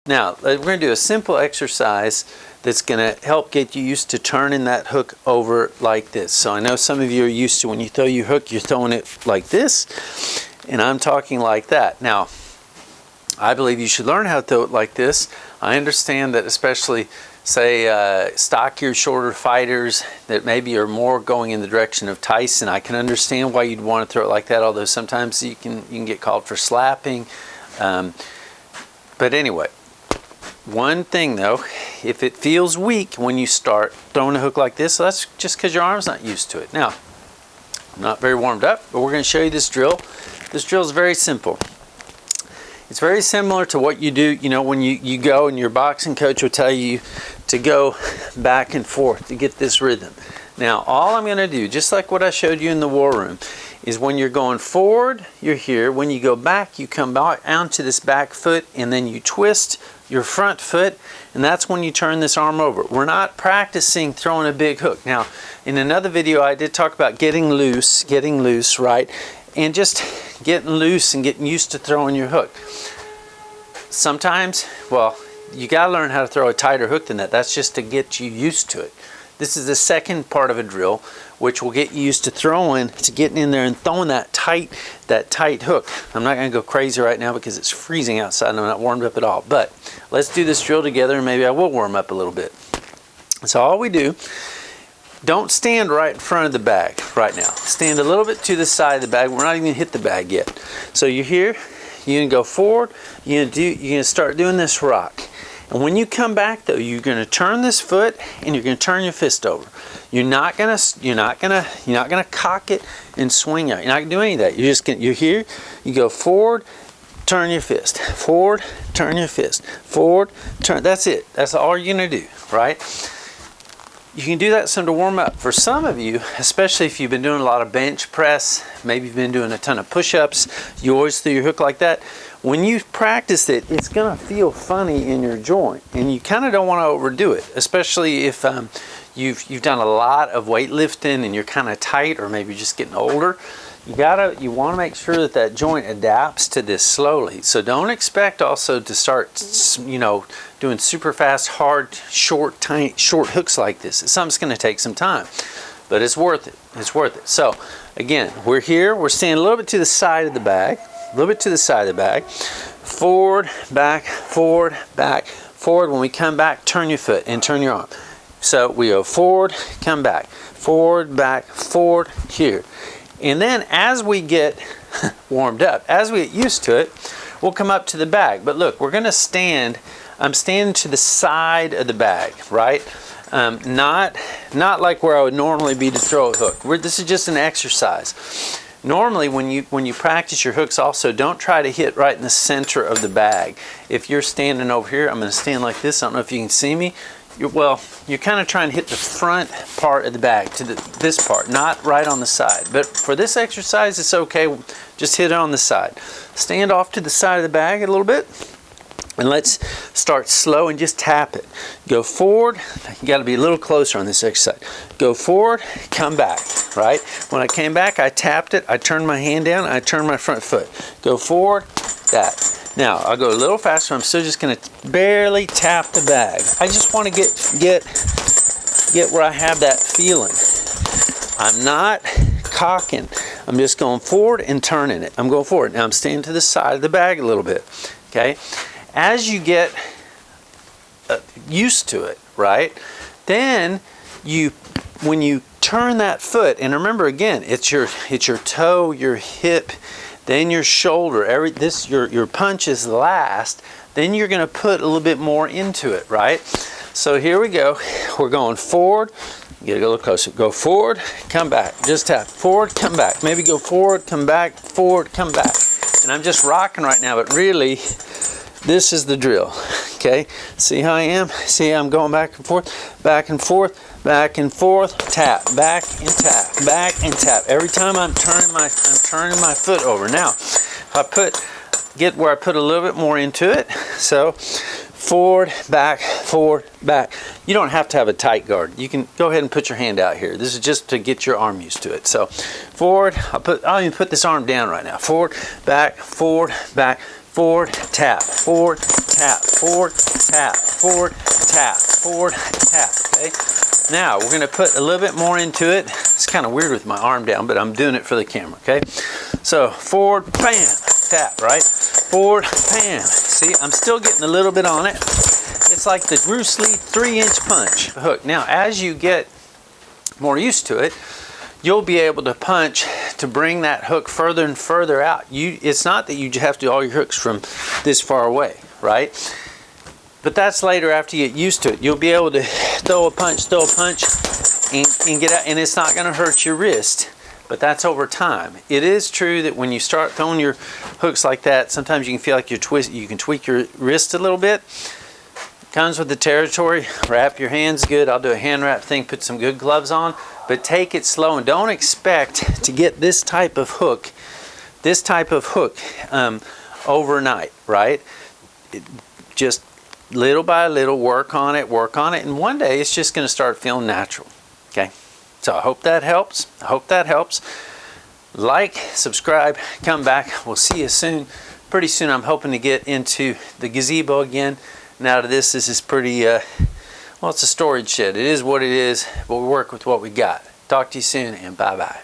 Now, we're going to do a simple exercise that's going to help get you used to turning that hook over like this. So I know some of you are used to when you throw your hook, you're throwing it like this, and I'm talking like that. Now, I believe you should learn how to throw it like this. I understand that, especially say stockier, shorter fighters that maybe are more going in the direction of Tyson. I can understand why you'd want to throw it like that, although sometimes you can get called for slapping. But anyway, one thing though, if it feels weak when you start throwing a hook like this, so that's just because your arm's not used to it. Now, I'm not very warmed up, but we're going to show you this drill. This drill is very simple. It's very similar to what you do, you know, when you go and your boxing coach will tell you to go back and forth to get this rhythm. Now, all I'm going to do, just like what I showed you in the war room, is when you're going forward, you're here. When you go back, you come back onto this back foot, and then you twist your front foot, and that's when you turn this arm over. We're not practicing throwing a big hook. Now, in another video, I did talk about getting loose, right? And just getting loose and getting used to throwing your hook. Sometimes, well, you got to learn how to throw a tighter hook than that. That's just to get you used to it. This is the second part of a drill, which will get you used to getting in there and throwing that tight hook. I'm not going to go crazy right now because it's freezing outside and I'm not warmed up at all. But let's do this drill together, and maybe I will warm up a little bit. So all we do, don't stand right in front of the bag right now. Stand a little bit to the side of the bag. We're not even going to hit the bag yet. So you're here, you're going to go forward, you're going to start doing this rock. And when you come back though, you're going to turn this foot and you're going to turn your fist over. You're not going to cock it and swing out. You're not going to do any of that. You're here, you go forward, turn your fist. Forward, turn your fist. Forward, turn. That's it. That's all you're going to do, right? You can do that some to warm up. For some of you, especially if you've been doing a lot of bench press, maybe you've been doing a ton of push-ups, you always throw your hook like that. When you practice it, it's going to feel funny in your joint, and you kind of don't want to overdo it, especially if you've done a lot of weightlifting and you're kind of tight, or maybe just getting older. You want to make sure that joint adapts to this slowly. So don't expect also to start, you know, doing super fast, hard, short hooks like this. It's something that's going to take some time, but it's worth it. It's worth it. So again, we're here. We're standing a little bit to the side of the bag. A little bit to the side of the bag. Forward, back, forward, back, forward. When we come back, turn your foot and turn your arm. So we go forward, come back, forward, back, forward, here. And then as we get warmed up, as we get used to it, we'll come up to the bag. But look, we're going to stand, I'm standing to the side of the bag, right? Not like where I would normally be to throw a hook. This is just an exercise. Normally when you practice your hooks also, don't try to hit right in the center of the bag. If you're standing over here, I'm going to stand like this. I don't know if you can see me. You're kind of trying to hit the front part of the bag to this part, not right on the side. But for this exercise, it's okay. Just hit it on the side. Stand off to the side of the bag a little bit, and let's start slow and just tap it. Go forward. You got to be a little closer on this exercise. Go forward, come back, right? When I came back, I tapped it. I turned my hand down. I turned my front foot. Go forward, that. Now, I'll go a little faster. I'm still just going to barely tap the bag. I just want to get where I have that feeling. I'm not cocking. I'm just going forward and turning it. I'm going forward. Now, I'm staying to the side of the bag a little bit, okay? As you get used to it, right, then when you turn that foot, and remember again, it's your toe, your hip, then your shoulder, your punch is last, then you're going to put a little bit more into it, right? So here we go. We're going forward. You got to go a little closer. Go forward, come back. Just tap. Forward, come back. Maybe go forward, come back, forward, come back. And I'm just rocking right now, but really, this is the drill, okay? See how I am? See how I'm going back and forth, back and forth, back and forth, tap, back and tap, back and tap. Every time I'm turning my foot over. Now, if I get where I put a little bit more into it, so forward, back, back. You don't have to have a tight guard. You can go ahead and put your hand out here. This is just to get your arm used to it. So forward, I'll even put this arm down right now. Forward, back, forward, tap, forward, tap. tap, forward, tap, forward, tap, forward, tap, okay? Now, we're gonna put a little bit more into it. It's kind of weird with my arm down, but I'm doing it for the camera, okay? So, forward, bam, tap, right? Forward, bam. See, I'm still getting a little bit on it. It's like the Bruce Lee 3-inch punch hook. Now, as you get more used to it, you'll be able to punch to bring that hook further and further out. It's not that you have to do all your hooks from this far away, right? But that's later after you get used to it. You'll be able to throw a punch, and get out, and it's not going to hurt your wrist. But that's over time. It is true that when you start throwing your hooks like that, sometimes you can feel like you can tweak your wrist a little bit. Comes with the territory. Wrap your hands good. I'll do a hand wrap thing, put some good gloves on, but take it slow and don't expect to get this type of hook overnight, right? Just little by little, work on it, and one day it's just going to start feeling natural, okay? So I hope that helps. Like, subscribe, come back. We'll see you soon. Pretty soon I'm hoping to get into the gazebo again. Now this is pretty, well, it's a storage shed. It is what it is, but we work with what we got. Talk to you soon, and bye-bye.